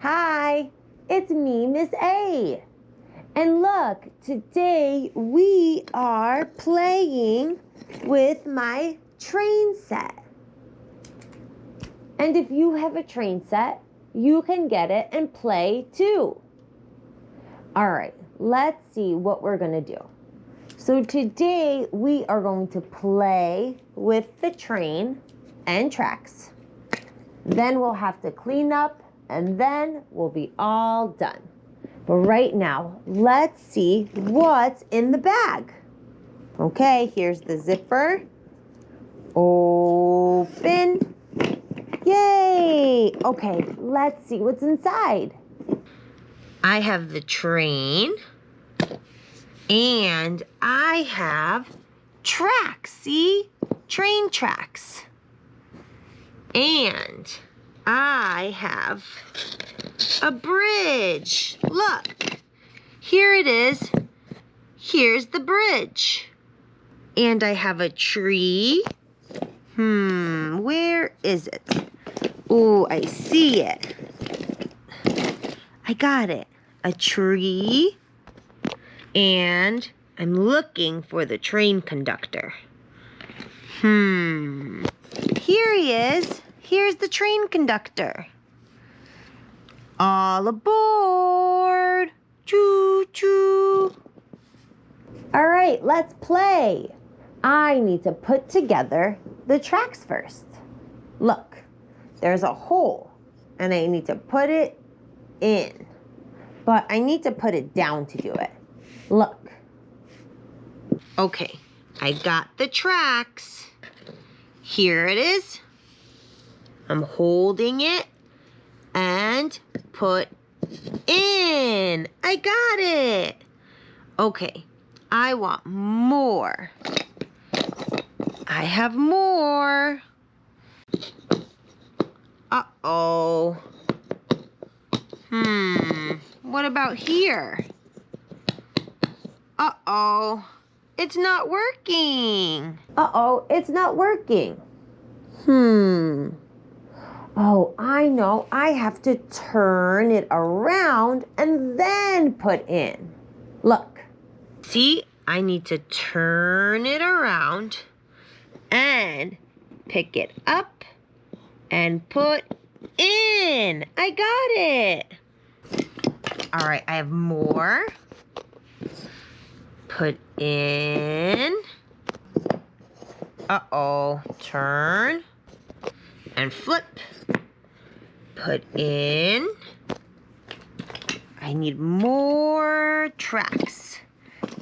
Hi, it's me, Miss A. And look, today we are playing with my train set. And if you have a train set, you can get it and play too. All right, let's see what we're going to do. So today we are going to play with the train and tracks. Then we'll have to clean up and then we'll be all done. But right now, let's see what's in the bag. Okay, here's the zipper. Open. Yay! Okay, let's see what's inside. I have the train. And I have tracks, see? Train tracks. And I have a bridge. Look, here it is. Here's the bridge. And I have a tree. Where is it? Oh, I see it. I got it. A tree. And I'm looking for the train conductor. Here he is. Here's the train conductor. All aboard. Choo-choo. All right, let's play. I need to put together the tracks first. Look, there's a hole, and I need to put it in. But I need to put it down to do it. Look. Okay, I got the tracks. Here it is. I'm holding it and put in. I got it. Okay, I want more. I have more. Uh-oh. What about here? Uh-oh, it's not working. Uh-oh, it's not working. Oh, I know. I have to turn it around and then put in. Look. See, I need to turn it around and pick it up and put in. I got it. All right, I have more. Put in. Uh-oh. Turn. And flip. Put in. I need more tracks.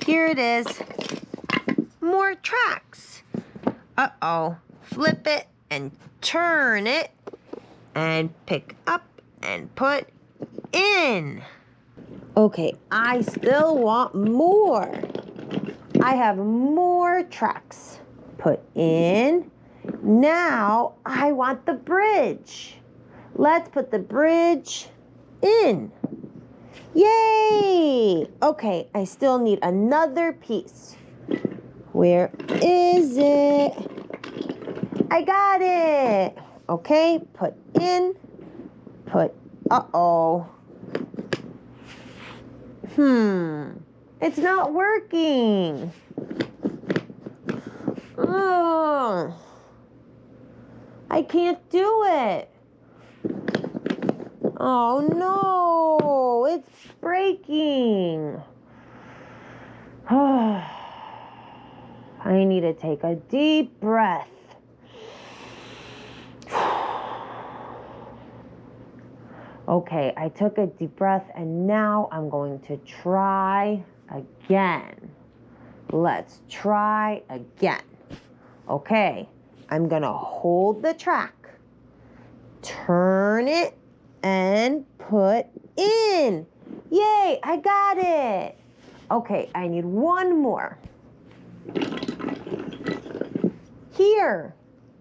Here it is. More tracks. Uh-oh. Flip it and turn it. And pick up and put in. Okay, I still want more. I have more tracks. Put in. Now I want the bridge. Let's put the bridge in. Yay! Okay, I still need another piece. Where is it? I got it. Okay, put in. Put, uh-oh. It's not working. Oh, I can't do it. Oh no, it's breaking. I need to take a deep breath. Okay, I took a deep breath and now I'm going to try again. Let's try again. Okay, I'm gonna hold the track, turn it, and put in. Yay, I got it. Okay, I need one more. Here,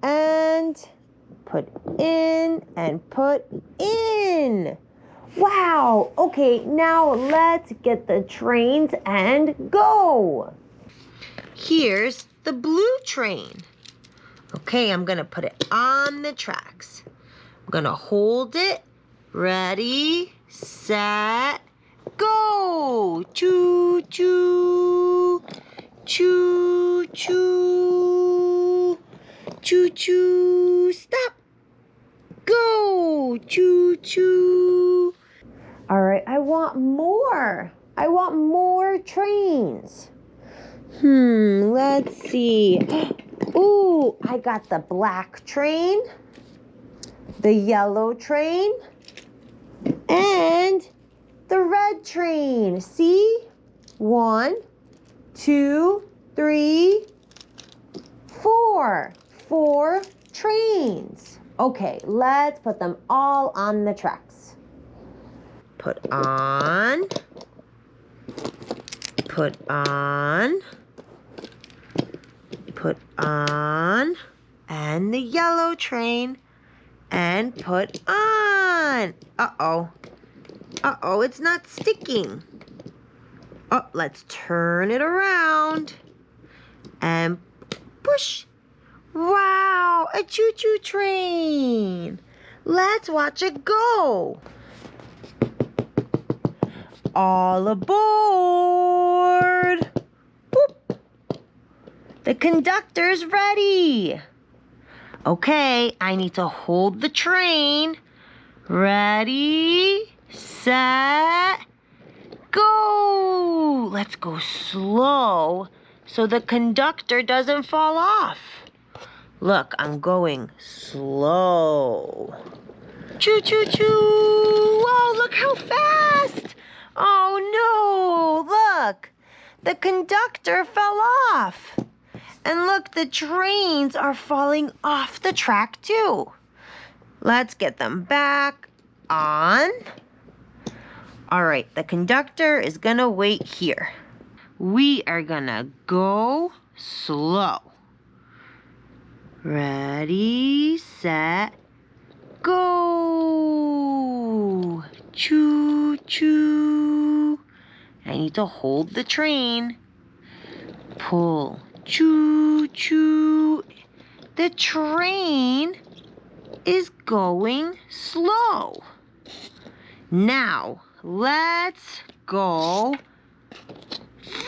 and put in and put in. Wow, okay, now let's get the trains and go. Here's the blue train. Okay, I'm gonna put it on the tracks. I'm gonna hold it Ready, set, go! Choo choo, choo choo, choo choo, stop, go! Choo choo. All right, I want more. I want more trains. Let's see. Ooh, I got the black train, the yellow train, and the red train. See? 1, 2, 3, 4. 4 trains. Okay, let's put them all on the tracks. Put on. Put on. Put on. And the yellow train. And put on. Uh-oh. Uh-oh, it's not sticking. Oh, let's turn it around. And push. Wow, a choo-choo train. Let's watch it go. All aboard. Boop. The conductor's ready. Okay, I need to hold the train. Ready, set, go. Let's go slow so the conductor doesn't fall off. Look, I'm going slow. Choo, choo, choo. Whoa, look how fast. Oh, no. Look, the conductor fell off. And look, the trains are falling off the track too. Let's get them back on. All right, the conductor is gonna wait here. We are gonna go slow. Ready, set, go. Choo, choo. I need to hold the train. Pull. Choo, choo. The train is going slow. Now, let's go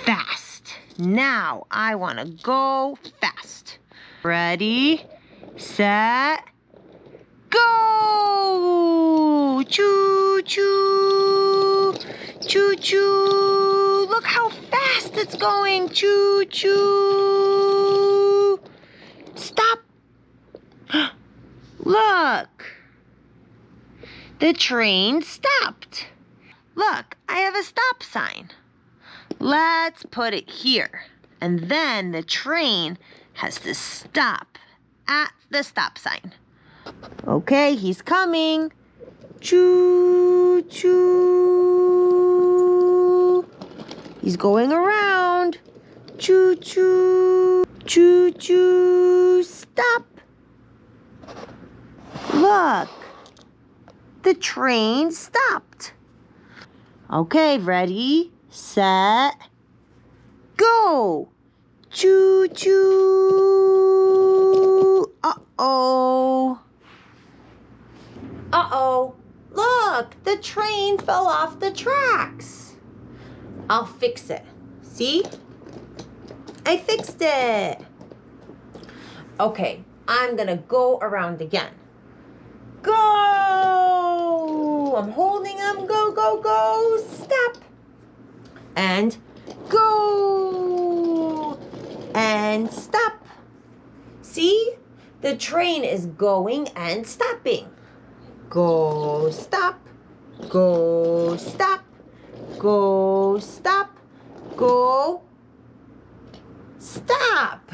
fast. Now, I want to go fast. Ready, set, go! Choo, choo. Choo, choo. Look how fast it's going. Choo, choo. Stop. Look. The train stopped. Look, I have a stop sign. Let's put it here. And then the train has to stop at the stop sign. Okay, he's coming. Choo, choo. He's going around. Choo, choo. Choo, choo. Stop. Look. The train stopped. Okay, ready, set, go. Choo, choo. Uh-oh. Uh-oh. Look, the train fell off the tracks. I'll fix it. See? I fixed it. Okay, I'm gonna go around again. Go! I'm holding them. Go, go, go. Stop. And go. And stop. See? The train is going and stopping. Go, stop. Go, stop. Go, stop. Go, stop.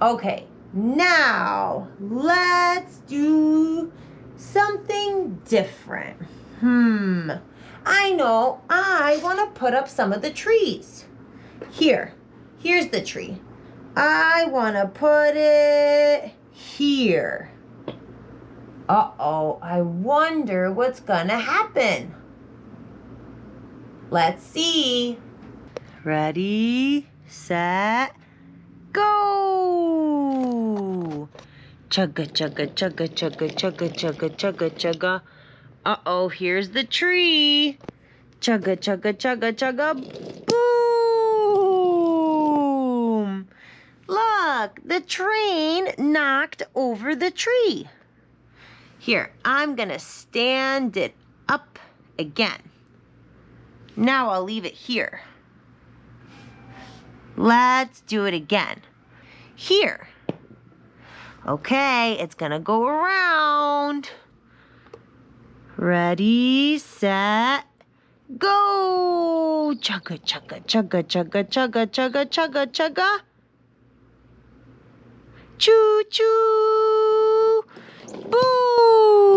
Okay. Now, let's do something different. I know, I want to put up some of the trees. Here's the tree. I want to put it here. Uh-oh, I wonder what's gonna happen. Let's see. Ready, set, go! Chugga, chugga, chugga, chugga, chugga, chugga, chugga, chugga. Uh-oh, here's the tree. Chugga, chugga, chugga, chugga, boom! Look, the train knocked over the tree. Here, I'm gonna stand it up again. Now I'll leave it here. Let's do it again. Here. Okay, it's gonna go around. Ready, set, go! Chugga, chugga, chugga, chugga, chugga, chugga, chugga, chugga. Choo, choo! Boom!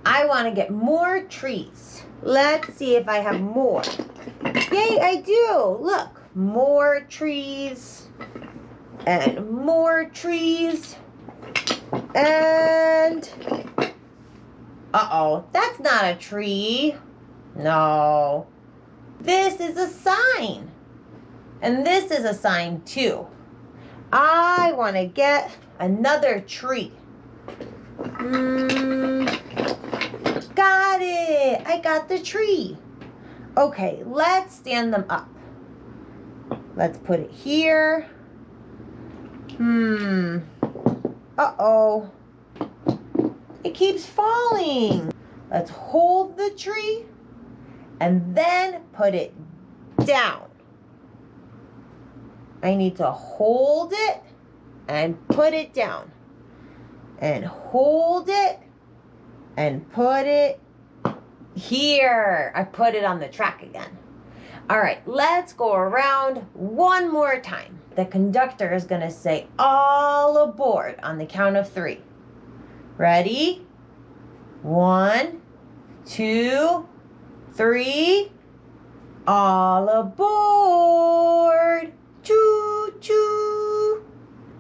I want to get more trees. Let's see if I have more. Yay, I do! Look, more trees. And more trees. And... uh-oh, that's not a tree. No. This is a sign. And this is a sign too. I want to get another tree. Got it. I got the tree. Okay, let's stand them up. Let's put it here. Uh-oh. It keeps falling. Let's hold the tree and then put it down. I need to hold it and put it down. And hold it and put it here. I put it on the track again. All right, let's go around one more time. The conductor is going to say all aboard on the count of 3. Ready? 1, 2, 3. All aboard. Choo, choo.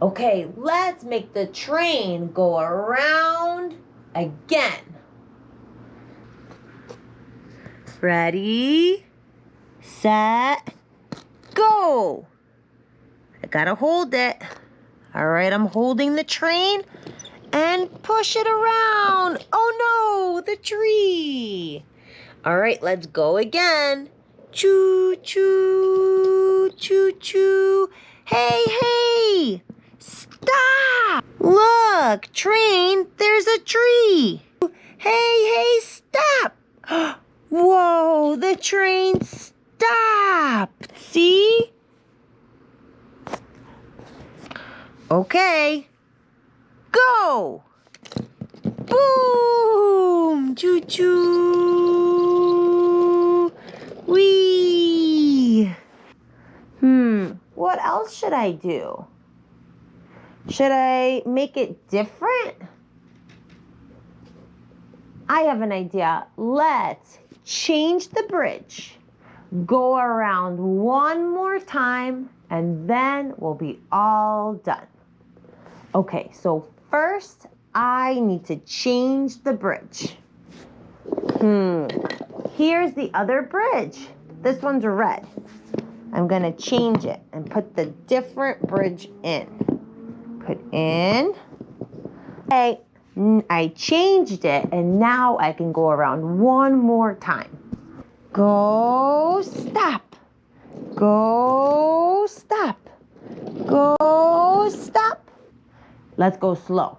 Okay, let's make the train go around again. Ready, set, go. I gotta hold it. All right, I'm holding the train and push it around. Oh no, the tree. All right, let's go again. Choo, choo, choo, choo. Hey, hey, stop. Look, train, there's a tree. Hey, hey, stop. Whoa, the train stopped. See? Okay, go. Boom, choo, choo. Whee! What else should I do? Should I make it different? I have an idea. Let's change the bridge. Go around one more time, and then we'll be all done. Okay, so first I need to change the bridge. Here's the other bridge. This one's red. I'm gonna change it and put the different bridge in. Put in. Okay, I changed it and now I can go around one more time. Go, stop. Go, stop. Go, stop. Let's go slow.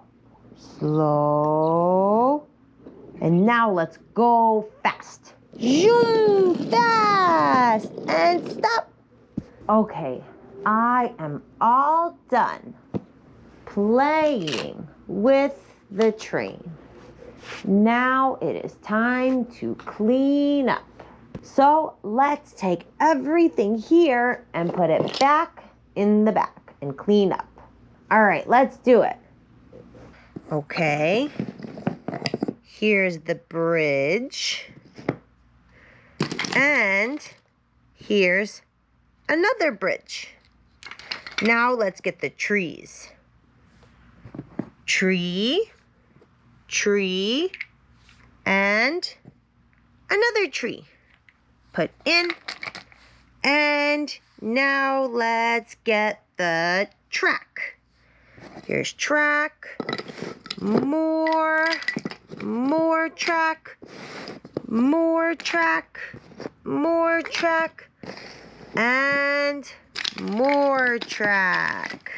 Slow. And now let's go fast. Zoom, fast. And stop. Okay, I am all done playing with the train. Now it is time to clean up. So let's take everything here and put it back in the back and clean up. All right, let's do it. Okay, here's the bridge. And here's another bridge. Now let's get the trees. Tree, tree, and another tree. Put in. And now let's get the track. Here's track. more track, more track, more track, and more track.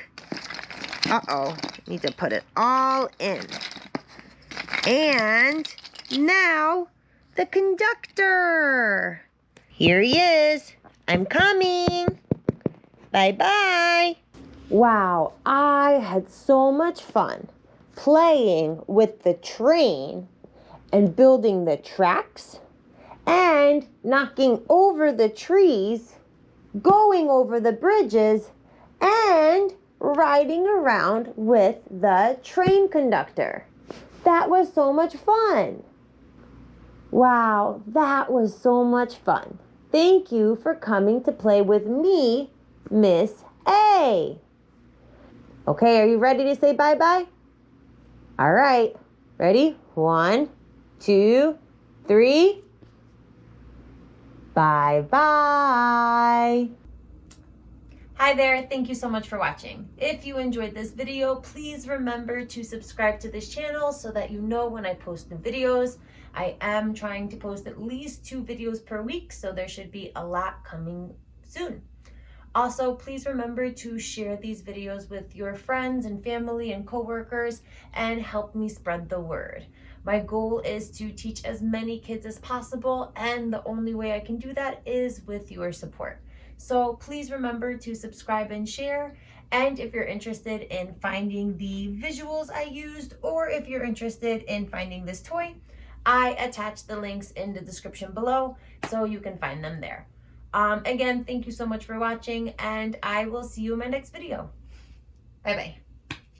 Uh-oh, need to put it all in. And now the conductor. Here he is. I'm coming. Bye-bye. Wow, I had so much fun playing with the train and building the tracks and knocking over the trees, going over the bridges, and riding around with the train conductor. That was so much fun. Wow, that was so much fun. Thank you for coming to play with me, Miss A. Okay, are you ready to say bye-bye? All right, ready? 1, 2, 3. Bye-bye. Hi there, thank you so much for watching. If you enjoyed this video, please remember to subscribe to this channel so that you know when I post new videos. I am trying to post at least 2 videos per week, so there should be a lot coming soon. Also, please remember to share these videos with your friends and family and coworkers and help me spread the word. My goal is to teach as many kids as possible, and the only way I can do that is with your support. So please remember to subscribe and share. And if you're interested in finding the visuals I used, or if you're interested in finding this toy, I attached the links in the description below so you can find them there. Again, thank you so much for watching, and I will see you in my next video. Bye-bye.